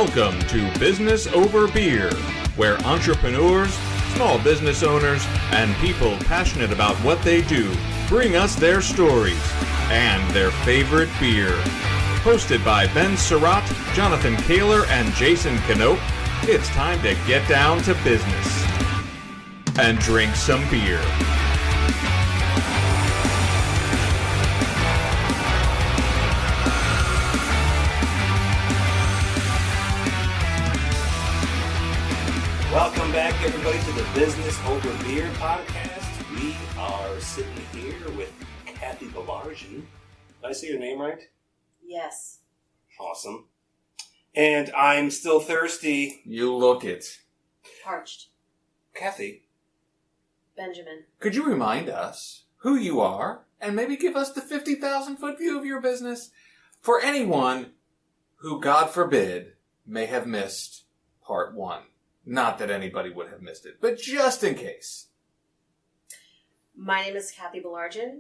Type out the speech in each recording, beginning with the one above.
Welcome to Business Over Beer, where entrepreneurs, small business owners, and people passionate about what they do bring us their stories and their favorite beer. Hosted by Ben Surratt, Jonathan Kaler, and Jason Knope, it's time to get down to business and drink some beer. Welcome back, everybody, to the Business Over Beer podcast. We are sitting here with Cathy Baillargeon. Did I say your name right? Yes. Awesome. And I'm still thirsty. You look it. Parched. Cathy. Benjamin. Could you remind us who you are and maybe give us the 50,000-foot view of your business for anyone who, God forbid, may have missed part one? Not that anybody would have missed it, but just in case. My name is Cathy Baillargeon.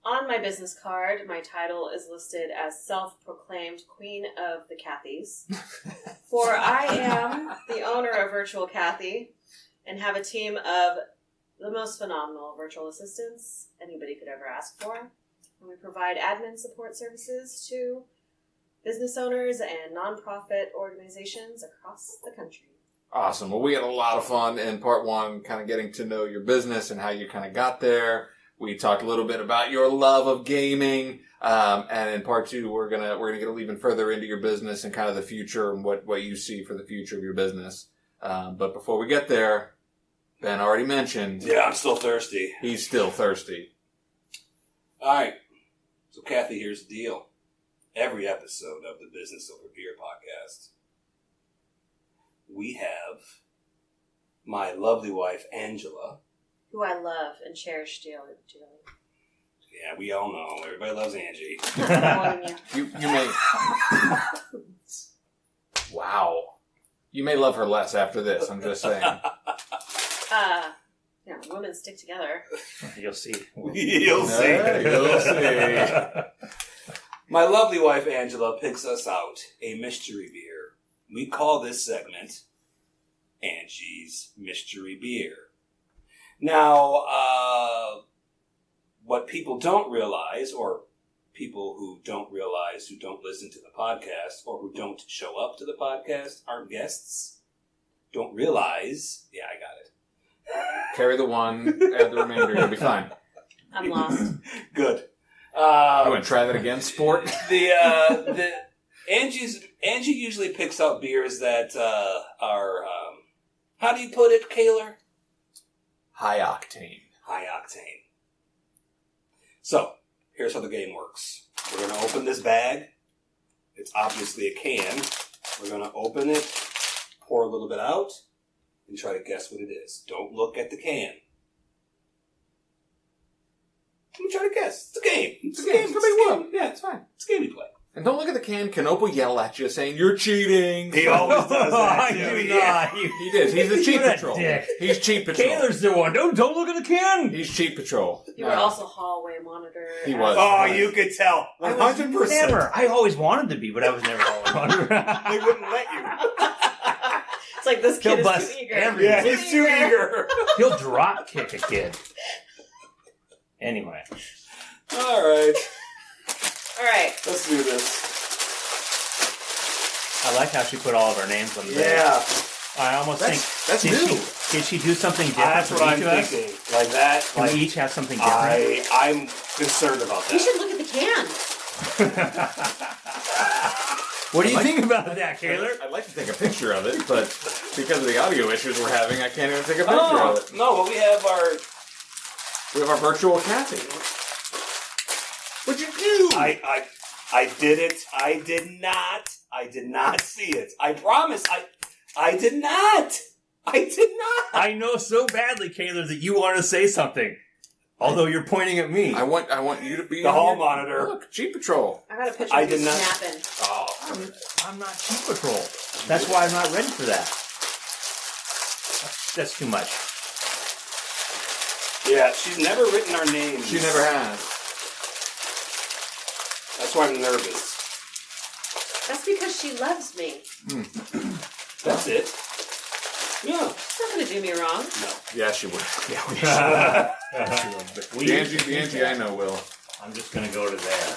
On my business card, my title is listed as self-proclaimed Queen of the Cathys. For I am the owner of Virtual Cathy and have a team of the most phenomenal virtual assistants anybody could ever ask for. And we provide admin support services to business owners and nonprofit organizations across the country. Awesome. Well, we had a lot of fun in part one, kind of getting to know your business and how you kind of got there. We talked a little bit about your love of gaming. And in part two, we're gonna get even further into your business and kind of the future and what you see for the future of your business. But before we get there, Ben already mentioned. Yeah, I'm still thirsty. He's still thirsty. All right. So, Cathy, here's the deal. Every episode of the Business Over Beer podcast, we have my lovely wife, Angela. Who I love and cherish dearly. Yeah, we all know. Everybody loves Angie. You may... Wow. You may love her less after this, I'm just saying. Women stick together. You'll see. You'll see. You'll see. My lovely wife, Angela, picks us out a mystery beer. We call this segment Angie's Mystery Beer. Now, what people don't realize, or people who don't realize who don't listen to the podcast, or who don't show up to the podcast, our guests don't realize. Yeah, I got it. Carry the one, add the remainder, you'll be fine. I'm lost. Good. You want to try that again, sport? Angie usually picks out beers that are, how do you put it, Kaler? High octane. High octane. So, here's how the game works. We're going to open this bag. It's obviously a can. We're going to open it, pour a little bit out, and try to guess what it is. Don't look at the can. Let me try to guess. It's a game. It's a game. Yeah, it's fine. It's a game you play. And don't look at the can. Knope will yell at you saying, "You're cheating." He always does that, I too. do Yeah. not. He did. He's the cheat That patrol. dick. He's cheat patrol. Kaler's the one. Don't look at the can. He's cheat patrol. You were also hallway monitor. He was. Oh, you could tell. 100%. Never. I always wanted to be, but I was never always They wouldn't let you. It's like this kid He'll is bust too eager. every- Yeah, he's too eager. He'll drop kick a kid. Anyway. All right. All right. Let's do this. I like how she put all of our names on the bag. Yeah. I almost That's think... new. Did she do something different That's for what I'm each of us? thinking. Like that. Can Like, we each have something different? I'm concerned about You that. should look at the can. What do you think about that, Kaler? I'd like to take a picture of it, but because of the audio issues we're having, I can't even take a picture of it. No, but we have our Virtual Cathy. What'd you do? I did it. I did not see it. I promise. I did not. I know so badly, Kaler, that you want to say something. Although you're pointing at me. I want you to be The on hall your- monitor. Look, cheat patrol. I got a picture I of you did not- snapping. Oh, I'm not cheat patrol. That's why I'm not ready for that. That's too much. Yeah, she's never written our names. she never has. That's why I'm nervous. That's because she loves me. That's it. Yeah. She's not going to do me wrong. No. Yeah, she would. The The Angie I know will. I'm just going to go to there.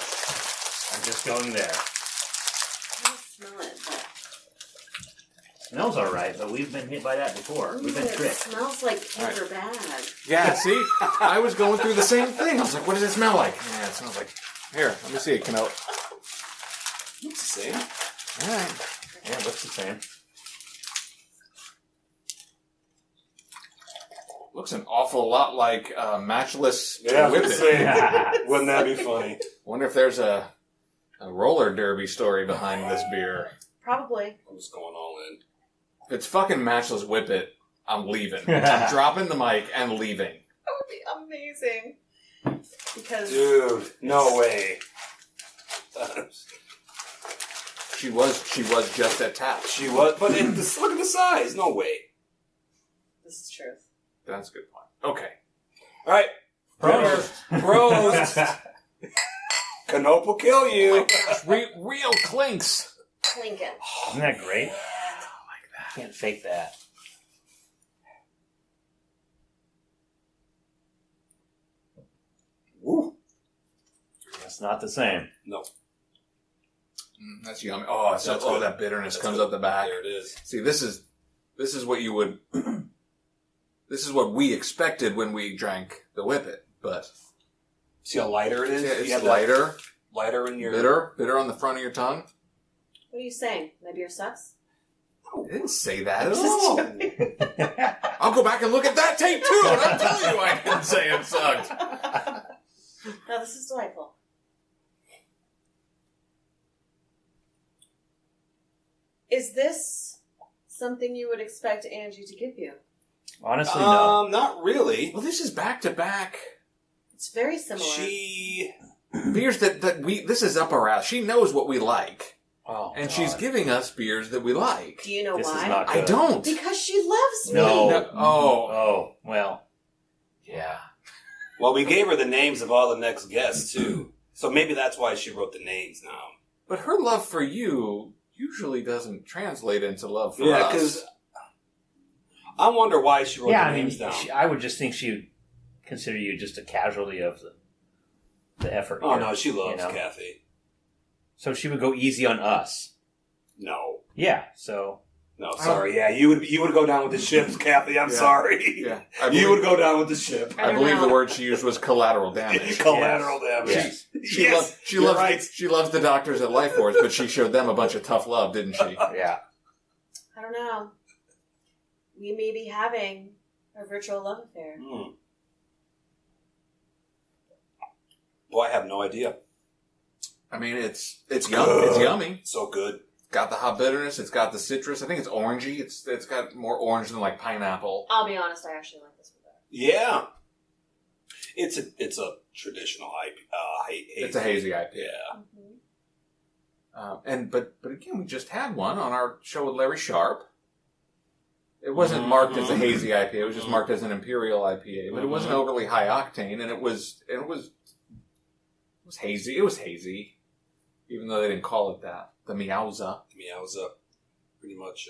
I'm just going there. I don't smell it, but... Smells all right, but we've been hit by that before. We've been It tricked. smells like kids are bad. Yeah, see? I was going through the same thing. I was like, what does it smell like? Yeah, it smells like... Here, let me see it come out. Looks the same. All right. Yeah, it looks the same. Looks an awful lot like matchless Yeah, Whippet. Wouldn't that be funny? Wonder if there's a roller derby story behind this beer. Probably. I'm just going all in. If it's fucking matchless Whippet, I'm leaving. I'm dropping the mic and leaving. That would be amazing. Because... Dude, no way. She was just at tap. She was, but look at the size. No way. This is truth. That's a good point. Okay. All right. Prost. Prost. Canope will kill you. Real clinks. Clinking. Isn't that great? I can't fake that. Woo. That's not the same. No. That's yummy. Oh, That's good. that bitterness That's comes good. up the back. There it is. See, this is what you would. This is what we expected when we drank the Whippet, but See how lighter it is? yeah, You it's have that lighter, lighter in your... bitter on the front of your tongue. What are you saying? My beer sucks? I didn't say that at No. all. I'll go back and look at that tape too, and I'll tell you I didn't say it sucked. No, this is delightful. Is this something you would expect Angie to give you? Honestly, no. Not really. Well, this is back to back It's very similar. She... beers that we. This is up our ass. She knows what we like, Oh, and she's giving us beers that we like. Do you know This why? is not I good. don't. Because she loves me. No. Oh, Well. Yeah. Well, we gave her the names of all the next guests, too. So maybe that's why she wrote the names now. but her love for you usually doesn't translate into love for Yeah, us. because I wonder why she wrote Yeah, the I mean, names down. I would just think she would consider you just a casualty of the effort. Oh, here, no, she loves you know? Cathy. So she would go easy on us. No. Yeah, so... No, sorry. Yeah, you would go down with the ship, Cathy. I'm Yeah. sorry. Yeah, You would go down with the ship. I believe the word she used was collateral damage. Collateral damage. Yes. She Yes, loves you're right. she loves the doctors at Life Force, but she showed them a bunch of tough love, didn't she? Yeah. I don't know. We may be having a virtual love affair. Hmm. Boy, I have no idea. I mean, it's yummy. It's yummy. So good. Got the hot bitterness. It's got the citrus. I think it's orangey. It's got more orange than like pineapple. I'll be honest, I actually like this one better. Yeah. It's a traditional hazy. It's a hazy IPA. Yeah. Mm-hmm. But again, we just had one on our show with Larry Sharp. It wasn't marked as a hazy IPA. It was just marked as an imperial IPA, but it wasn't overly high octane, and it was hazy. It was hazy, even though they didn't call it that. The Meowza. Meowza. Pretty much.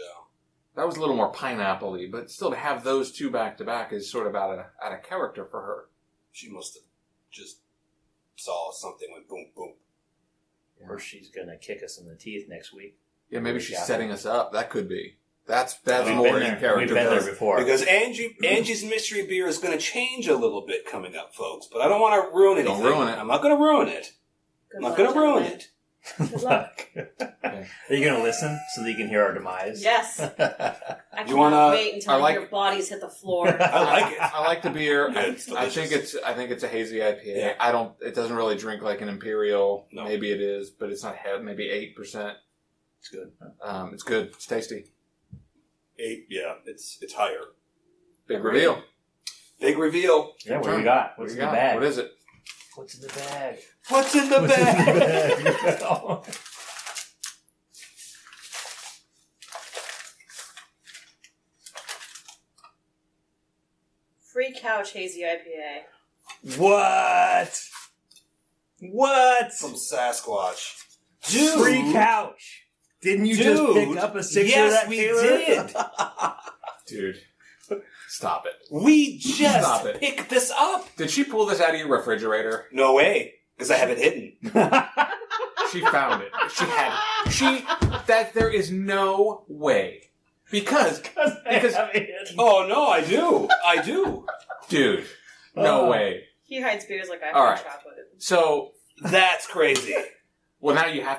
That was a little more pineapple-y, but still to have those two back to back is sort of out of character for her. She must have just saw something went boom, boom. Or she's going to kick us in the teeth next week. Yeah, maybe she's Yeah. setting us up. That could be. That's We've more been in there. character. We've been there before. Because Angie's mystery beer is going to change a little bit coming up, folks. But I don't want to ruin anything. Don't ruin it. I'm not going to ruin it. Good I'm not luck, going to ruin gentlemen. it. Good luck. Are you going to listen so that you can hear our demise? Yes. I cannot wanna- wait until I like- your bodies hit the floor. I like it. I like the beer. Yeah, it's I think it's a hazy IPA. Yeah. It doesn't really drink like an imperial. No. Maybe it is, but it's not heavy. Maybe 8%. It's good. It's good. It's tasty. 8, yeah, it's higher. Big reveal. Big reveal. Yeah, what do we got? What What's do in you the got? bag? What is it? What's in the bag? What's in the What's in bag? the bag? Free couch hazy IPA. What? From Sasquatch. Free couch. Didn't you just pick up a sixer of that, yes, we did. Dude, stop it. We just Stop it. picked this up. Did she pull this out of your refrigerator? No way, because I have it hidden. She found it. That there is no way. Because, Oh, no, I do. dude, no way. He hides beers like I All hide right. chocolate. So, That's crazy. well,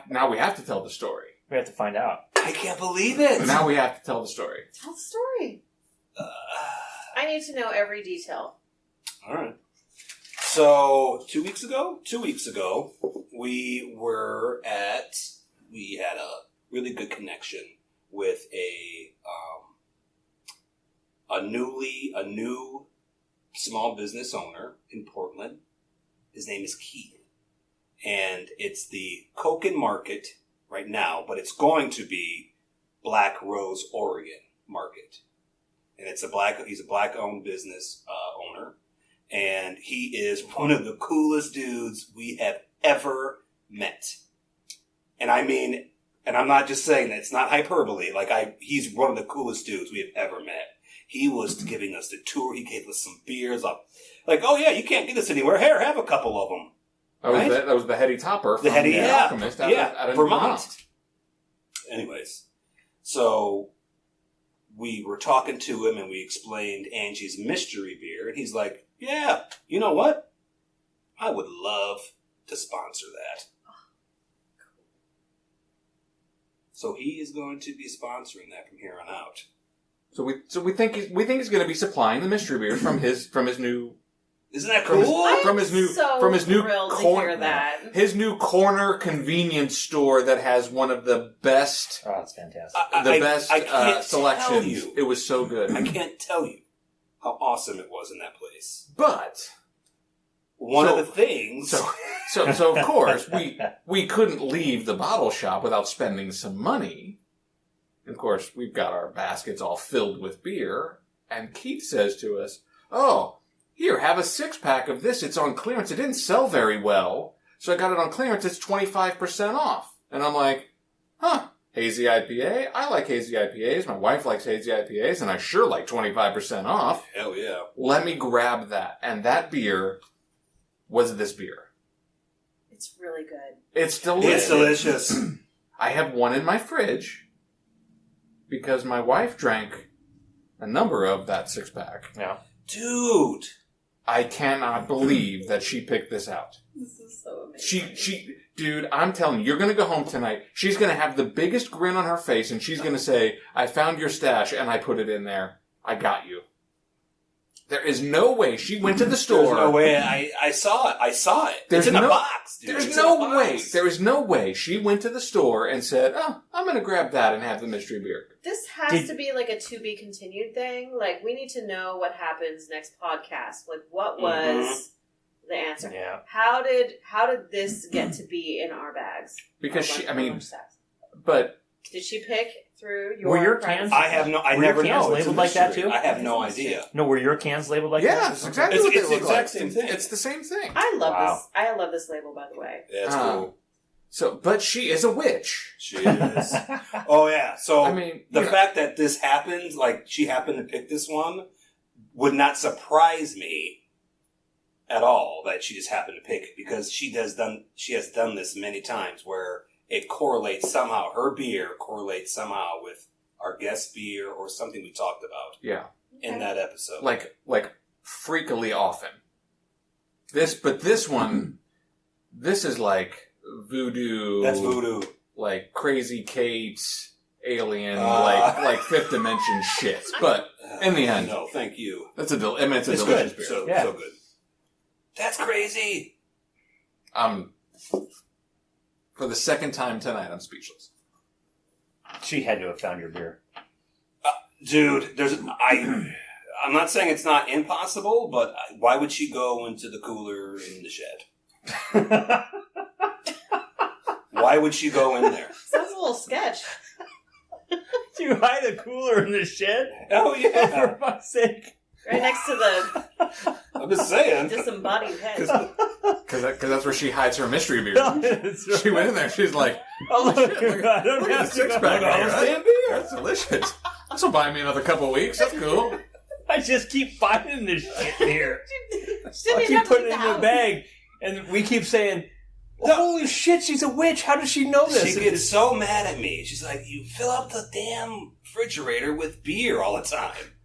now we have to tell the story. We have to find out. I can't believe it. Now we have to tell the story. Tell the story. I need to know every detail. All right. So 2 weeks ago, we had a really good connection with a new small business owner in Portland. His name is Keith, and it's the Koken Market right now, but it's going to be Black Rose, Oregon Market, and he's a black-owned business owner. And he is one of the coolest dudes we have ever met. And I mean, and I'm not just saying that, it's not hyperbole. He's one of the coolest dudes we have ever met. He was giving us the tour. He gave us some beers. Oh yeah, you can't get this anywhere. Here, have a couple of them. That was the Heady Topper from the Alchemist out of Vermont. Anyways, so we were talking to him and we explained Angie's mystery beer. And he's like, yeah, you know what? I would love to sponsor that. So he is going to be sponsoring that from here on out. So we think he's going to be supplying the mystery beers from his new. Isn't that cool? From his new thrilled to hear that. His new corner convenience store that has one of the best. Oh, that's fantastic. I can't selections. tell you. It was so good. I can't tell you how awesome it was in that place. But one of the things. So of course we couldn't leave the bottle shop without spending some money. And of course, we've got our baskets all filled with beer, and Keith says to us, "Oh, here, have a 6-pack of this. It's on clearance. It didn't sell very well, so I got it on clearance. It's 25% off." And I'm like, "Huh, hazy IPA? I like hazy IPAs. My wife likes hazy IPAs, and I sure like 25% off. Hell yeah. Let me grab that." And that beer was this beer. It's really good. It's delicious. It's delicious. I have one in my fridge because my wife drank a number of that 6-pack. Yeah. Dude. I cannot believe that she picked this out. This is so amazing. Dude, I'm telling you, you're going to go home tonight. She's going to have the biggest grin on her face, and she's going to say, "I found your stash, and I put it in there. I got you." There is no way she went to the store. There's no way. I saw it. There's it's in no, a box, dude. There's It's no in a way. box. There is no way she went to the store and said, "Oh, I'm going to grab that and have the mystery beer." This has to be like a to be continued thing. Like, we need to know what happens next podcast. Like, what was the answer? Yeah. How did this get to be in our bags? Because But did she pick through your? Were your privacy? cans? I have no. I Were never your cans know. It's a labeled like that mystery. too? I have no idea. No, were your cans labeled like Yeah, that? it's exactly It's what they the look exact like. same thing. It's the same thing. I love Wow. this. I love this label, by the way. Yeah, it's cool. But she is a witch. She is. Oh yeah. So I mean, the fact that this happened, like she happened to pick this one, would not surprise me at all. That she just happened to pick it because she has done this many times where it correlates somehow. Her beer correlates somehow with our guest beer or something we talked about. Yeah. In that episode. Like freakily often. This one, this is like voodoo. That's voodoo. Like Crazy Kate's alien, like fifth dimension shit. But in the end, no, thank you. It's a delicious good. beer. So good. That's crazy. For the second time tonight, I'm speechless. She had to have found your beer. Dude, I'm not saying it's not impossible, but why would she go into the cooler in the shed? Why would she go in there? Sounds a little sketch. Do you hide a cooler in the shed? Oh, yeah. For fuck's sake. Right next to the I'm just saying. disembodied head. Because that's where she hides her mystery beer. That's right. She went in there. She's like, Oh, shit, look I don't look at have the to six go. pack. No, Right? That's delicious. This will buy me another couple of weeks. That's cool. I just keep finding this shit here. She I didn't keep have to putting leave it the in the house. bag, and we keep saying, "Holy shit, she's a witch! How does she know this?" She gets so mad at me. She's like, you fill up the damn refrigerator with beer all the time.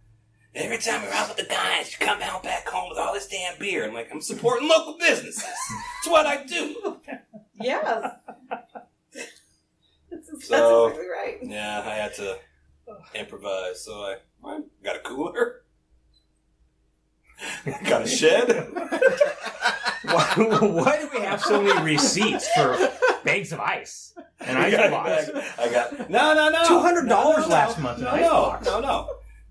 Every time you're out with the guys, you come out back home with all this damn beer. I'm like, I'm supporting local businesses. It's what I do. Yes. That's So- exactly right. Yeah, I had to improvise. So I got a cooler. Got a shed. Why do we have so many receipts for bags of ice and ice box? I got no. $200 No. last month in No, ice box.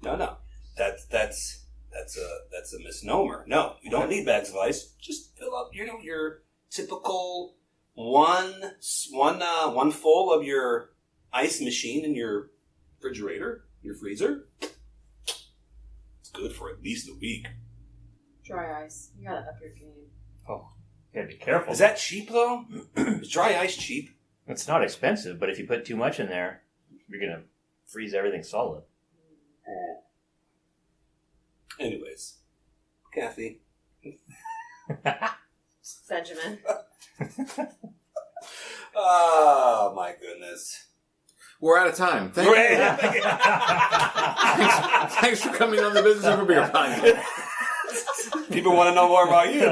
No. That's a misnomer. No, you don't need bags of ice. Just fill up, your typical one full of your ice machine in your refrigerator, your freezer. It's good for at least a week. Dry ice. You gotta up your game. Oh, you gotta be careful. Is that cheap though? Is dry ice cheap? It's not expensive, but if you put too much in there, you're gonna freeze everything solid. Anyways, Cathy. Benjamin. Oh my goodness. We're out of time. Thanks for coming on the Business Over Beer podcast. People want to know more about you.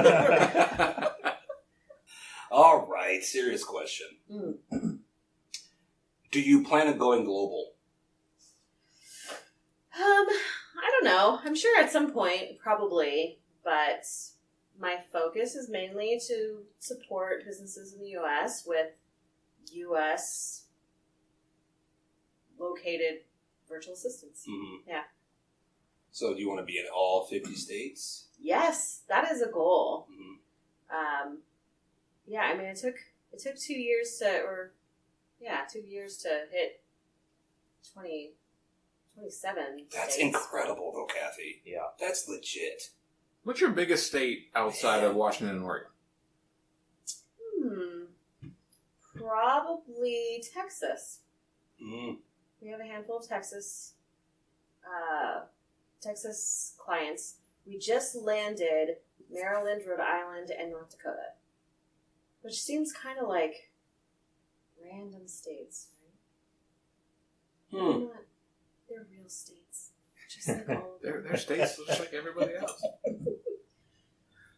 All right, serious question. Do you plan on going global? I don't know. I'm sure at some point, probably, but my focus is mainly to support businesses in the U.S. with U.S. located virtual assistants. Mm-hmm. Yeah. So do you want to be in all 50 states? Yes, that is a goal. Mm-hmm. Yeah, I mean, it took 2 years to hit 27 That's states. incredible, though, Cathy. Yeah. That's legit. What's your biggest state outside of Washington and Oregon? Probably Texas. Mm. We have a handful of Texas clients. We just landed Maryland, Rhode Island, and North Dakota, which seems kind of like random states, right? They're not. They're real states, just like all of them. They're states just like everybody else.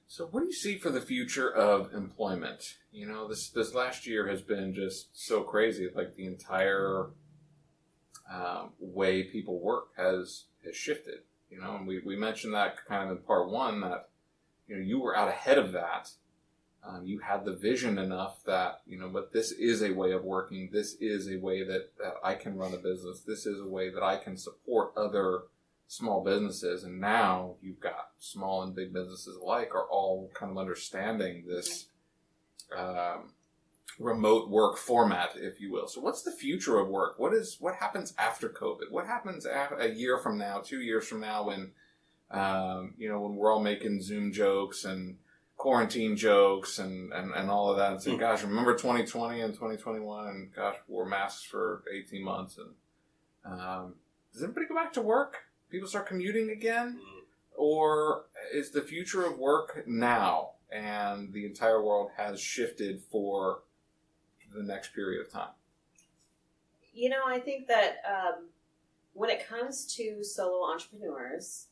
So what do you see for the future of employment? You know, this last year has been just so crazy. Like the entire way people work has shifted. You know, and we mentioned that kind of in part one that, you know, you were out ahead of that. You had the vision enough that, you know, but this is a way of working. This is a way that I can run a business. This is a way that I can support other small businesses. And now you've got small and big businesses alike are all kind of understanding this remote work format, if you will. So what's the future of work? What happens after COVID? What happens a year from now, 2 years from now when, you know, when we're all making Zoom jokes and quarantine jokes and all of that, and say, gosh, remember 2020 and 2021, and gosh, wore masks for 18 months. And does everybody go back to work? People start commuting again? Or is the future of work now, and the entire world has shifted for the next period of time? You know, I think that when it comes to solo entrepreneurs,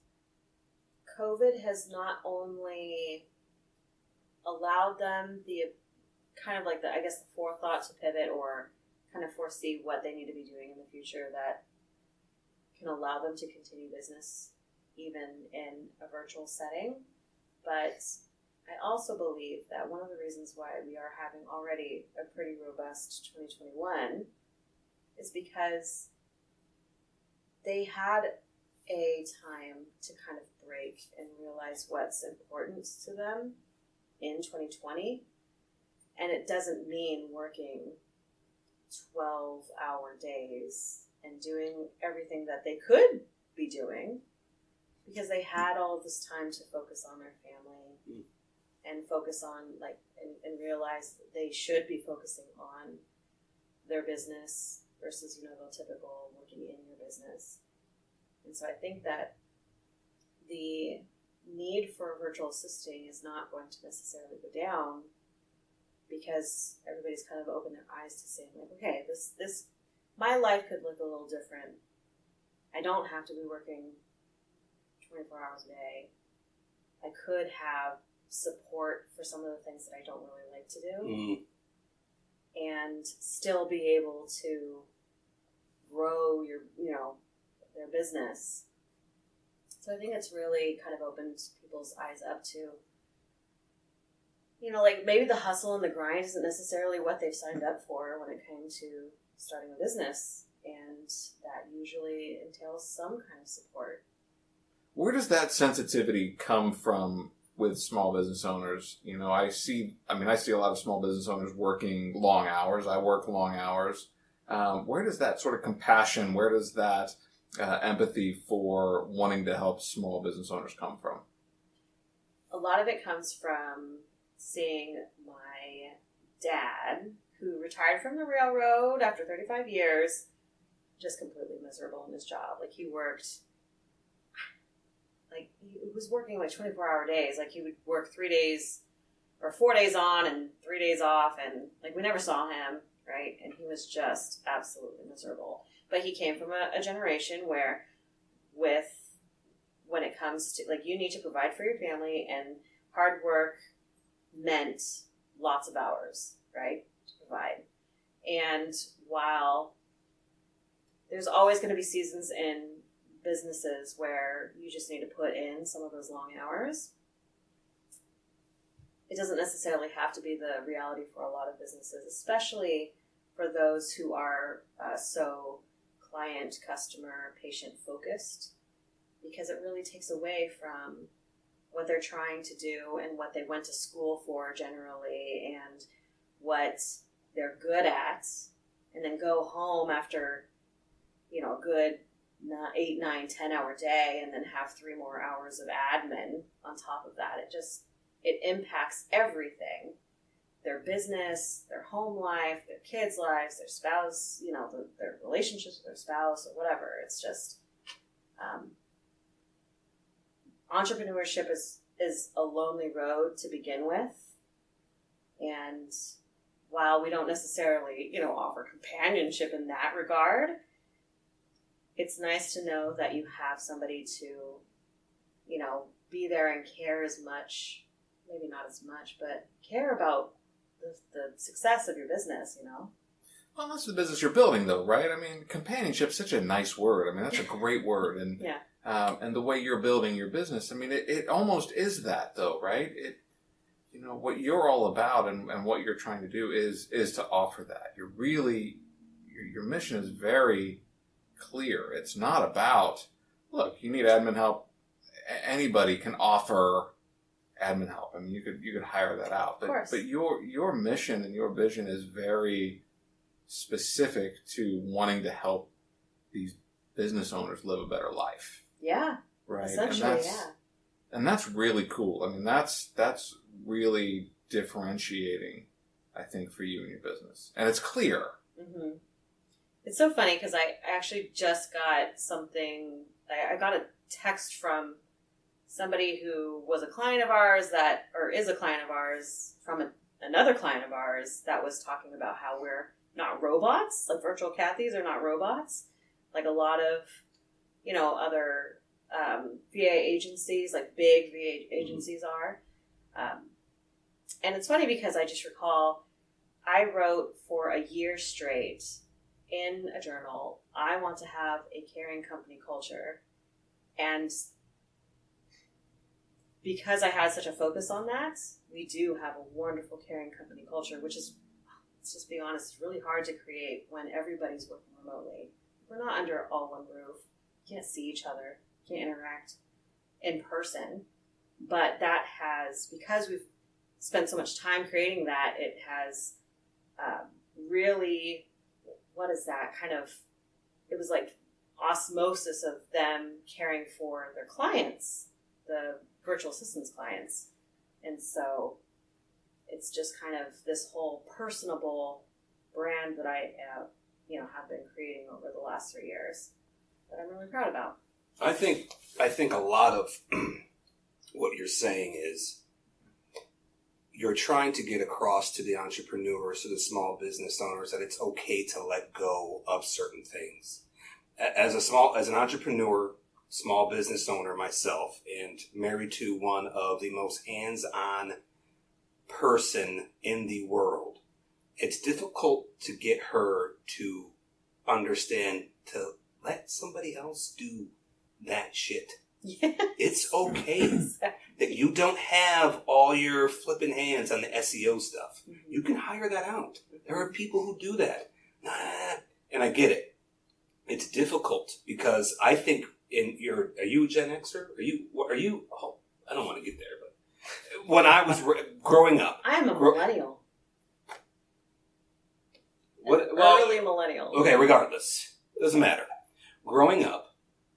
COVID has not only allowed them the kind of like the forethought to pivot or kind of foresee what they need to be doing in the future that can allow them to continue business even in a virtual setting. But I also believe that one of the reasons why we are having already a pretty robust 2021 is because they had a time to kind of break and realize what's important to them in 2020. And it doesn't mean working 12-hour days and doing everything that they could be doing, because they had all of this time to focus on their family and focus on and realize that they should be focusing on their business versus, the typical working in your business. And so I think that the need for virtual assisting is not going to necessarily go down because everybody's kind of opened their eyes to saying, like, okay, this my life could look a little different. I don't have to be working 24 hours a day. I could have support for some of the things that I don't really like to do and still be able to grow their business. So I think it's really kind of opened people's eyes up to, like maybe the hustle and the grind isn't necessarily what they've signed up for when it came to starting a business. And that usually entails some kind of support. Where does that sensitivity come from with small business owners? I see a lot of small business owners working long hours. I work long hours. Where does that sort of compassion, where does that empathy for wanting to help small business owners come from? A lot of it comes from seeing my dad, who retired from the railroad after 35 years, just completely miserable in his job. Like he was working like 24-hour days. Like he would work 3 days or 4 days on and 3 days off. And like we never saw him, right? And he was just absolutely miserable. But he came from a generation where when it comes to, like, you need to provide for your family, and hard work meant lots of hours, right, to provide. And while there's always going to be seasons in businesses where you just need to put in some of those long hours, it doesn't necessarily have to be the reality for a lot of businesses, especially for those who are so client, customer, patient focused, because it really takes away from what they're trying to do and what they went to school for generally and what they're good at, and then go home after, a good 8, 9, 10-hour day and then have 3 more hours of admin on top of that. It impacts everything. Their business, their home life, their kids' lives, their spouse, their relationships with their spouse or whatever. It's just, entrepreneurship is a lonely road to begin with. And while we don't necessarily, offer companionship in that regard, it's nice to know that you have somebody to, be there and care as much, maybe not as much, but care about the success of your business, Well, that's the business you're building, though, right? I mean, companionship's such a nice word. I mean, that's a great word. And yeah. And the way you're building your business, I mean, it almost is that, though, right? What you're all about and what you're trying to do is to offer that. You're really, your mission is very clear. It's not about, look, you need admin help. Anybody can offer admin help. I mean, you could hire that out. But your mission and your vision is very specific to wanting to help these business owners live a better life. Yeah. Right. Essentially, And that's really cool. I mean, that's really differentiating, I think, for you and your business. And it's clear. Mm-hmm. It's so funny because I actually just got something. I got a text from somebody who was a client of ours is a client of ours from another client of ours that was talking about how we're not robots. Like virtual Cathys are not robots. Like a lot of, other VA agencies, like big VA agencies are. And it's funny because I just recall I wrote for a year straight in a journal, I want to have a caring company culture. And because I had such a focus on that, we do have a wonderful caring company culture, which is, let's just be honest, it's really hard to create when everybody's working remotely. We're not under all one roof. You can't see each other. You can't interact in person. But that has, because we've spent so much time creating that, it has really, what is that kind of, it was like osmosis of them caring for their clients, the virtual assistants clients. And so it's just kind of this whole personable brand that I have been creating over the last 3 years that I'm really proud about. I think a lot of what you're saying is you're trying to get across to the entrepreneurs, to the small business owners, that it's okay to let go of certain things. As an entrepreneur, small business owner myself, and married to one of the most hands-on person in the world, it's difficult to get her to understand to let somebody else do that shit. Yeah. It's okay that you don't have all your flipping hands on the SEO stuff. Mm-hmm. You can hire that out. There are people who do that. And I get it. It's difficult because I think are you a Gen Xer? Are you, oh, I don't want to get there, but when I was growing up. I am a millennial. Early millennial. Okay, regardless. Doesn't matter. Growing up,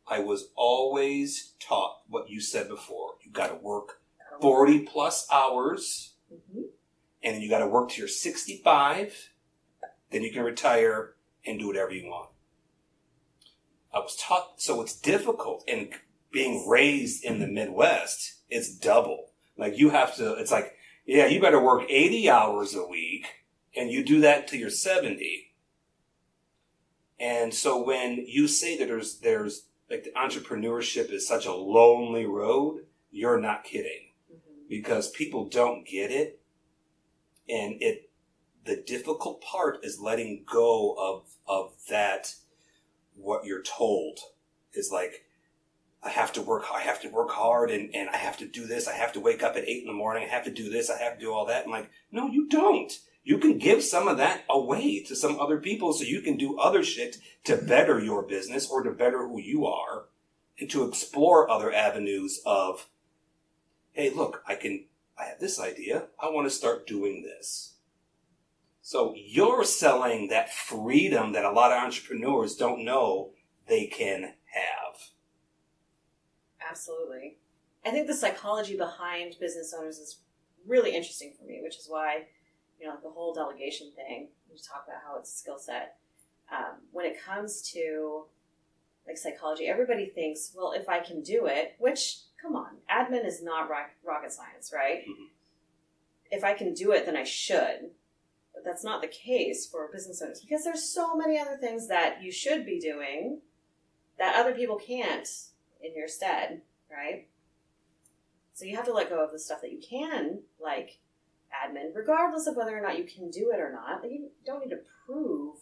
I was always taught what you said before. You got to work 40 plus hours, and you got to work till you're 65. Then you can retire and do whatever you want. I was taught, so it's difficult. And being raised in the Midwest, it's double. Like you have to, it's like, yeah, you better work 80 hours a week, and you do that till you're 70. And so when you say that there's like the entrepreneurship is such a lonely road, you're not kidding. Because people don't get it. And the difficult part is letting go of that, what you're told is like, I have to work hard and I have to do this. I have to wake up at 8 a.m. I have to do this. I have to do all that. I'm like, no, you don't. You can give some of that away to some other people so you can do other shit to better your business or to better who you are and to explore other avenues of, hey, look, I have this idea. I want to start doing this. So you're selling that freedom that a lot of entrepreneurs don't know they can have. Absolutely. I think the psychology behind business owners is really interesting for me, which is why, the whole delegation thing, we talk about how it's a skill set. When it comes to like psychology, everybody thinks, well, if I can do it, which, come on, admin is not rocket science, right? Mm-hmm. If I can do it, then I should. But that's not the case for business owners because there's so many other things that you should be doing that other people can't in your stead, right? So you have to let go of the stuff that you can, like admin, regardless of whether or not you can do it or not. Like you don't need to prove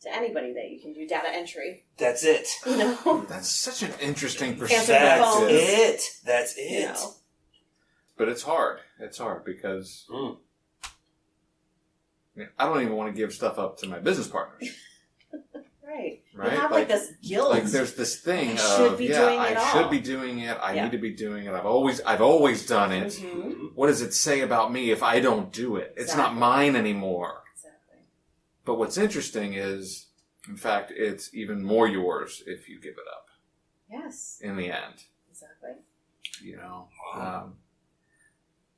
to anybody that you can do data entry. That's it. That's such an interesting perspective. That's it. But it's hard. It's hard because I don't even want to give stuff up to my business partners. Right. Right? You have like this guilt. Like there's this thing I should be doing it all. should be doing it. I need to be doing it. I've always done it. Mm-hmm. What does it say about me if I don't do it? Exactly. It's not mine anymore. Exactly. But what's interesting is, in fact, it's even more yours if you give it up. Yes. In the end. Exactly.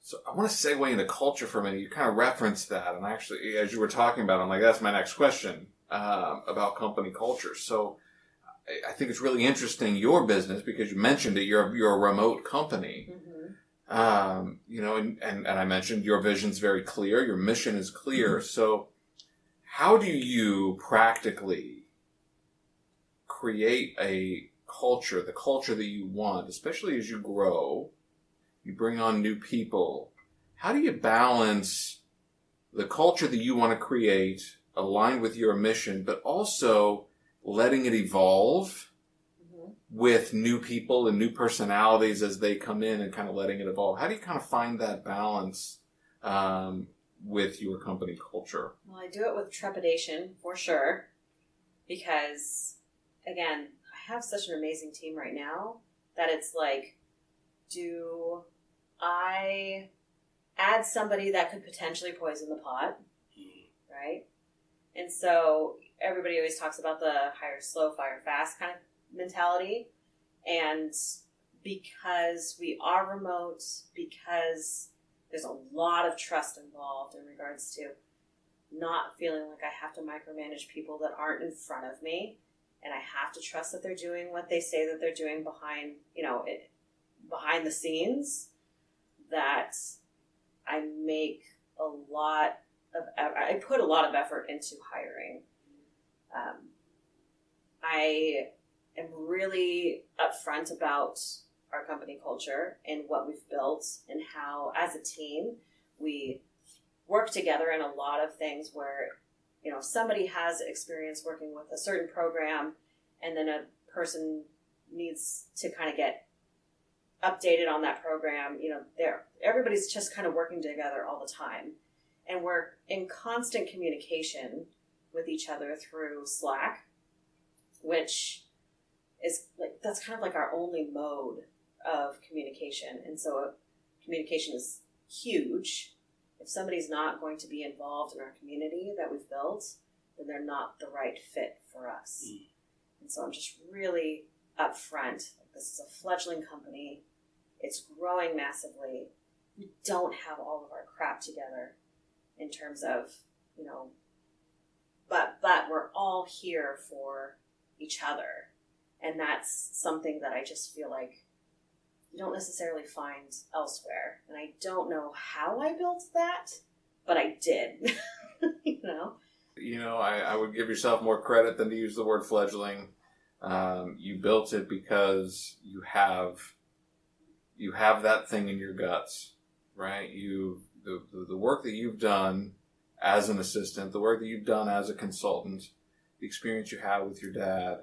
So I want to segue into culture for a minute. You kind of referenced that, and actually, as you were talking about it, I'm like, that's my next question. About company culture. So I think it's really interesting, your business, because you mentioned it, you're a remote company. Mm-hmm. And I mentioned your vision's very clear, your mission is clear. Mm-hmm. So how do you practically create a culture, the culture that you want, especially as you grow, you bring on new people? How do you balance the culture that you want to create aligned with your mission, but also letting it evolve with new people and new personalities as they come in and kind of letting it evolve? How do you kind of find that balance with your company culture? Well, I do it with trepidation, for sure, because, again, I have such an amazing team right now that it's like, do I add somebody that could potentially poison the pot, right? And so everybody always talks about the hire slow, fire fast kind of mentality. And because we are remote, because there's a lot of trust involved in regards to not feeling like I have to micromanage people that aren't in front of me, and I have to trust that they're doing what they say that they're doing behind, behind the scenes, that I put a lot of effort into hiring. I am really upfront about our company culture and what we've built and how, as a team, we work together in a lot of things where, somebody has experience working with a certain program and then a person needs to kind of get updated on that program. Everybody's just kind of working together all the time. And we're in constant communication with each other through Slack, which is that's kind of like our only mode of communication. And so communication is huge. If somebody's not going to be involved in our community that we've built, then they're not the right fit for us. And so I'm just really upfront. This is a fledgling company. It's growing massively. We don't have all of our crap together in terms of, but we're all here for each other. And that's something that I just feel like you don't necessarily find elsewhere. And I don't know how I built that, but I did. I would give yourself more credit than to use the word fledgling. You built it because you have that thing in your guts, right? The work that you've done as an assistant, the work that you've done as a consultant, the experience you have with your dad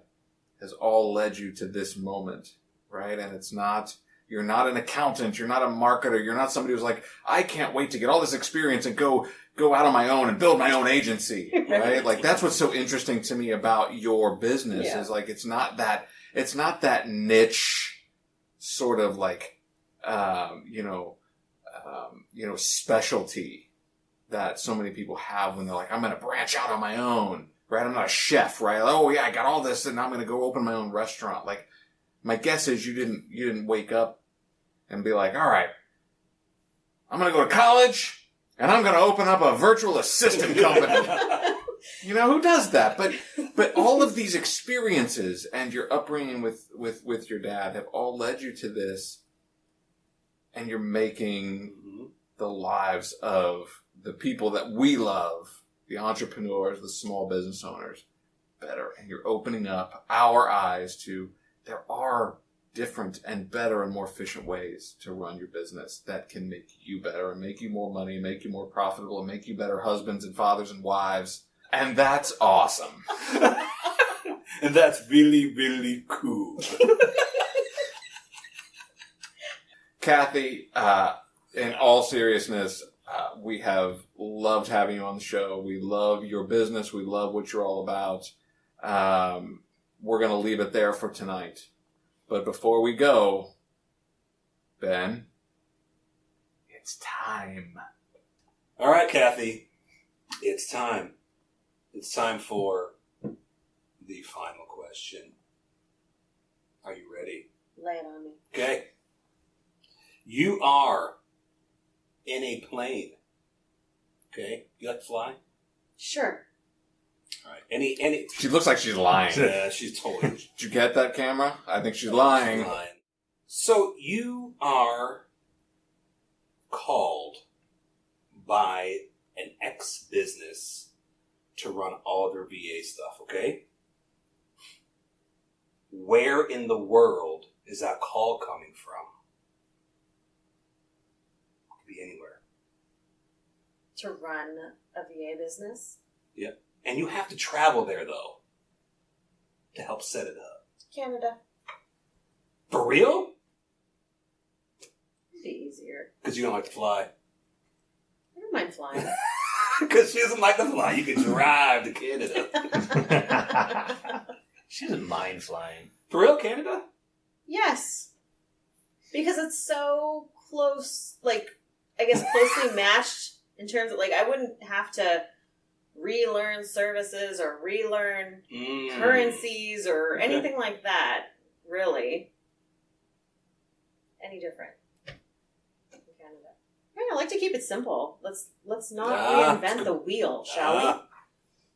has all led you to this moment, right? And you're not an accountant, you're not a marketer, you're not somebody who's like, I can't wait to get all this experience and go out on my own and build my own agency, right? Like, that's what's so interesting to me about your business is like, it's not that niche sort of like, specialty that so many people have when they're like, I'm going to branch out on my own, right? I'm not a chef, right? Oh yeah, I got all this and I'm going to go open my own restaurant. Like, my guess is you didn't wake up and be like, all right, I'm going to go to college and I'm going to open up a virtual assistant company. Who does that? But all of these experiences and your upbringing with your dad have all led you to this, and you're making the lives of the people that we love, the entrepreneurs, the small business owners, better. And you're opening up our eyes to there are different and better and more efficient ways to run your business that can make you better and make you more money, make you more profitable, and make you better husbands and fathers and wives. And that's awesome. And that's really, really cool. Cathy, in all seriousness, we have loved having you on the show. We love your business. We love what you're all about. We're going to leave it there for tonight. But before we go, Ben, it's time. All right, Cathy, it's time. It's time for the final question. Are you ready? Lay it on me. Okay. You are in a plane. Okay. You like to fly? Sure. All right. Any. She looks like she's lying. Yeah, she's totally. Did you get that, camera? I think she's lying. She's lying. So you are called by an ex-business to run all their VA stuff, okay? Where in the world is that call coming from? It could be anywhere. To run a VA business? Yeah. And you have to travel there, though, to help set it up. Canada. For real? It'd be easier. Because you don't like to fly. I don't mind flying. Because she doesn't like to fly. You can drive to Canada. She doesn't mind flying. For real, Canada? Yes. Because it's so close, closely matched in terms of, I wouldn't have to relearn services or relearn currencies or anything like that, really. Any different in Canada? Yeah, I like to keep it simple. Let's not reinvent the wheel, shall we?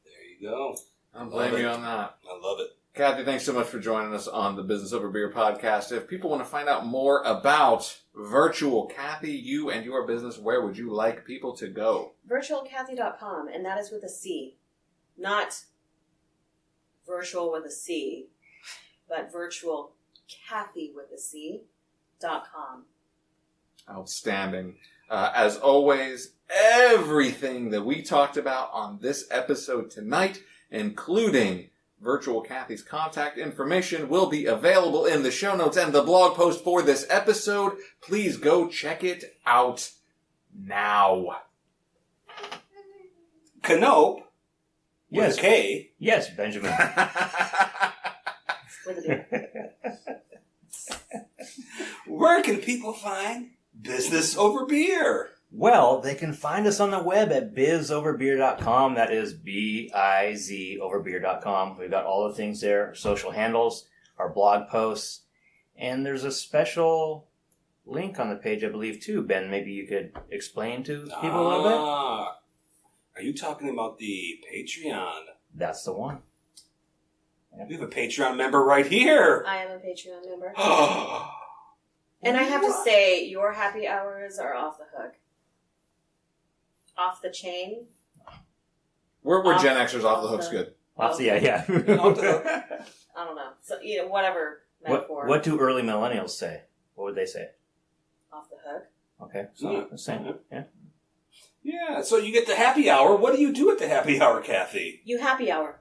There you go. I don't blame you on that. I love it. Cathy, thanks so much for joining us on the Business Over Beer podcast. If people want to find out more about Virtual Cathy, you and your business, where would you like people to go? virtualcathy.com, and that is with a C. Not virtual with a C, but virtual Cathy with a C.com. Outstanding. As always, everything that we talked about on this episode tonight, including Virtual Cathy's contact information, will be available in the show notes and the blog post for this episode. Please go check it out now. Canope. Yes. With a K. Yes, Benjamin. With a B. Where can people find Business Over Beer? Well, they can find us on the web at bizoverbeer.com. That is bizoverbeer.com. We've got all the things there, our social handles, our blog posts, and there's a special link on the page, I believe, too. Ben, maybe you could explain to people a little bit? Are you talking about the Patreon? That's the one. We have a Patreon member right here. I am a Patreon member. And I have to say, your happy hours are off the hook. Off the chain. We're Gen Xers, off the hook's good. Yeah. Off the hook. I don't know. So, whatever metaphor. What do early millennials say? What would they say? Off the hook. Okay, so the same. Yeah. Yeah, so you get the happy hour. What do you do at the happy hour, Cathy? You happy hour.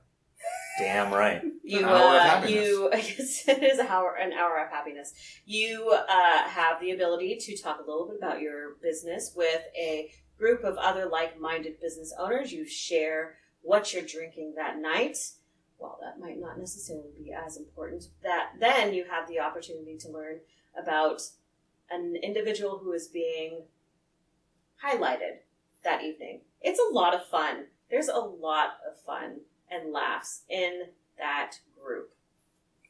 Damn right. You, An hour of happiness. Yes, it is an hour of happiness. You have the ability to talk a little bit about your business with a group of other like-minded business owners. You share what you're drinking that night. Well, that might not necessarily be as important. Then you have the opportunity to learn about an individual who is being highlighted that evening. It's a lot of fun. There's a lot of fun and laughs in that group.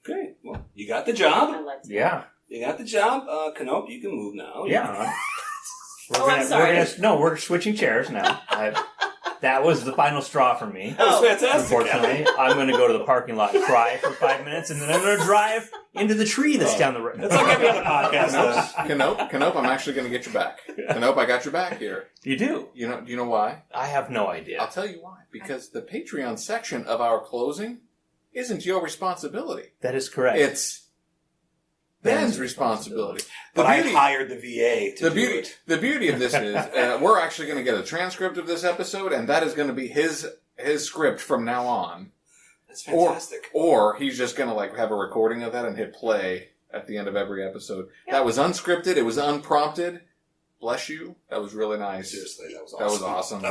Okay, well, you got the job. I like to. Yeah. You got the job. Canope, you can move now. Yeah. I'm sorry. We're switching chairs now. That was the final straw for me. That was fantastic. Unfortunately, I'm going to go to the parking lot and cry for 5 minutes, and then I'm going to drive into the tree that's down the road. It's like every other podcast. Canope, I'm actually going to get your back. Canope, I got your back here. You do? Do you know why? I have no idea. I'll tell you why. Because the Patreon section of our closing isn't your responsibility. That is correct. It's Ben's responsibility. But I hired the VA to do it. The beauty of this is we're actually going to get a transcript of this episode, and that is going to be his script from now on. That's fantastic. Or he's just going to have a recording of that and hit play at the end of every episode. Yeah. That was unscripted. It was unprompted. Bless you. That was really nice. Seriously, that was awesome.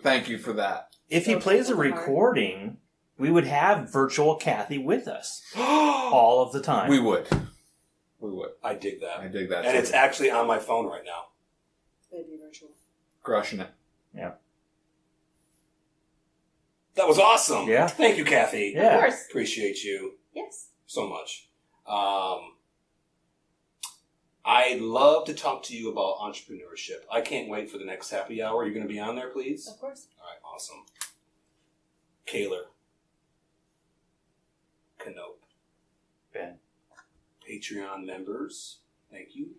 Thank you for that. If he plays a recording, we would have Virtual Cathy with us all of the time. We would. I dig that. And it's actually on my phone right now. Maybe virtual. Crushing it. Yeah. That was awesome. Yeah. Thank you, Cathy. Yeah. Of course. Appreciate you. Yes. So much. I'd love to talk to you about entrepreneurship. I can't wait for the next happy hour. You're going to be on there, please? Of course. All right, awesome. Kaler. Canope. Ben. Patreon members, thank you.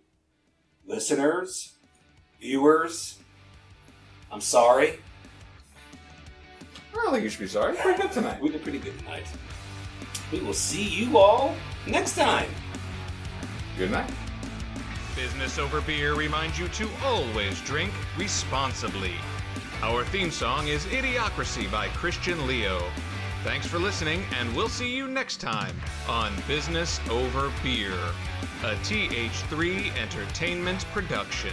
Listeners, viewers, I'm sorry. I don't think you should be sorry. It's pretty good tonight. We did pretty good tonight. We will see you all next time. Good night. Business Over Beer reminds you to always drink responsibly. Our theme song is Idiocracy by Christian Leo. Thanks for listening, and we'll see you next time on Business Over Beer, a TH3 Entertainment production.